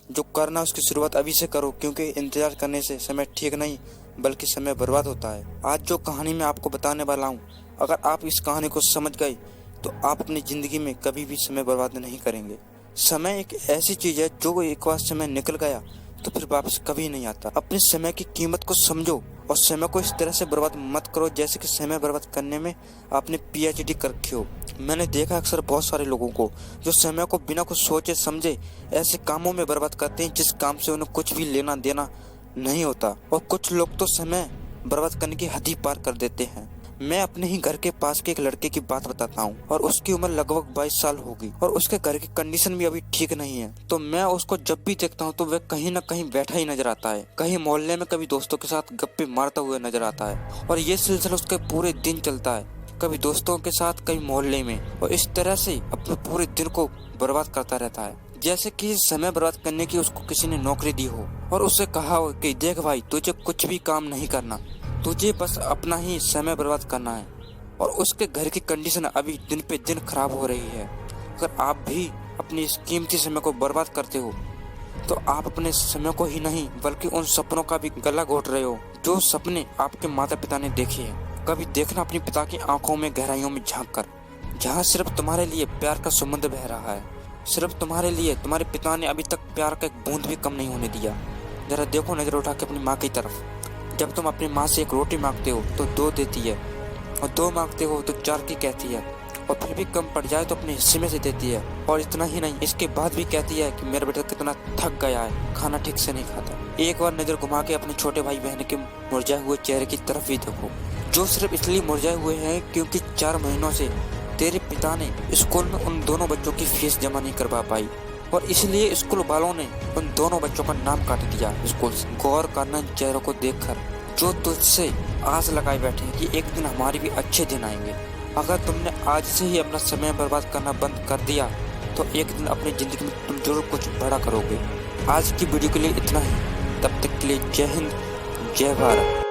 जो करना उसकी शुरुआत अभी से करो, क्योंकि इंतजार करने से समय ठीक नहीं बल्कि समय बर्बाद होता है। आज जो कहानी मैं आपको बताने वाला हूँ, अगर आप इस कहानी को समझ गए तो आप अपनी ज़िंदगी में कभी भी समय बर्बाद नहीं करेंगे। समय एक ऐसी चीज़ है जो एक बार समय निकल गया तो फिर वापस कभी नहीं आता। अपने समय की कीमत को समझो और समय को इस तरह से बर्बाद मत करो जैसे कि समय बर्बाद करने में आपने पीएचडी कर रखी हो। मैंने देखा अक्सर बहुत सारे लोगों को जो समय को बिना कुछ सोचे समझे ऐसे कामों में बर्बाद करते हैं जिस काम से उन्हें कुछ भी लेना देना नहीं होता, और कुछ लोग तो समय बर्बाद करने की हद ही पार कर देते हैं। मैं अपने ही घर के पास के एक लड़के की बात बताता हूँ, और उसकी उम्र लगभग 22 साल होगी और उसके घर की कंडीशन भी अभी ठीक नहीं है। तो मैं उसको जब भी देखता हूँ तो वह कहीं न कहीं बैठा ही नजर आता है, कहीं मोहल्ले में, कभी दोस्तों के साथ गप्पे मारता हुआ नजर आता है, और ये सिलसिला उसके पूरे दिन चलता है, कभी दोस्तों के साथ कभी मोहल्ले में, और इस तरह से अपने पूरे दिन को बर्बाद करता रहता है। जैसे कि समय बर्बाद करने की उसको किसी ने नौकरी दी हो और उससे कहा हो कि देख भाई, तुझे कुछ भी काम नहीं करना, तुझे बस अपना ही समय बर्बाद करना है, और उसके घर की कंडीशन अभी दिन पे दिन खराब हो रही है। अगर आप भी अपनी इस कीमती समय को बर्बाद करते हो तो आप अपने समय को ही नहीं बल्कि उन सपनों का भी गला घोट रहे हो जो सपने आपके माता पिता ने देखे हैं। कभी देखना अपने पिता की आंखों में गहराइयों में झांक कर, जहाँ सिर्फ तुम्हारे लिए प्यार का समुद्र बह रहा है, सिर्फ तुम्हारे लिए तुम्हारे पिता ने अभी तक प्यार का एक बूंद भी कम नहीं होने दिया। जरा देखो नजर उठा के अपनी माँ की तरफ। जब तुम अपनी माँ से एक रोटी मांगते हो तो 2 देती है, और 2 मांगते हो तो 4 की कहती है, और फिर भी कम पड़ जाए तो अपने हिस्से में से देती है। और इतना ही नहीं, इसके बाद भी कहती है कि मेरा बेटा कितना थक गया है, खाना ठीक से नहीं खाता। एक बार नजर घुमा के अपने छोटे भाई बहन के मुरझाए हुए चेहरे की तरफ भी देखो, जो सिर्फ इसलिए मुरझाए हुए हैं क्योंकि 4 महीनों से तेरे पिता ने स्कूल में उन दोनों बच्चों की फीस जमा नहीं करवा पाई, और इसलिए स्कूल वालों ने उन दोनों बच्चों का नाम काट दिया स्कूल से। गौर करना इन चेहरों को देखकर जो तुझसे आस लगाए बैठे हैं कि एक दिन हमारे भी अच्छे दिन आएंगे। अगर तुमने आज से ही अपना समय बर्बाद करना बंद कर दिया तो एक दिन अपनी जिंदगी में तुम जरूर कुछ बड़ा करोगे। आज की वीडियो के लिए इतना ही, तब तक के लिए जय हिंद, जय भारत।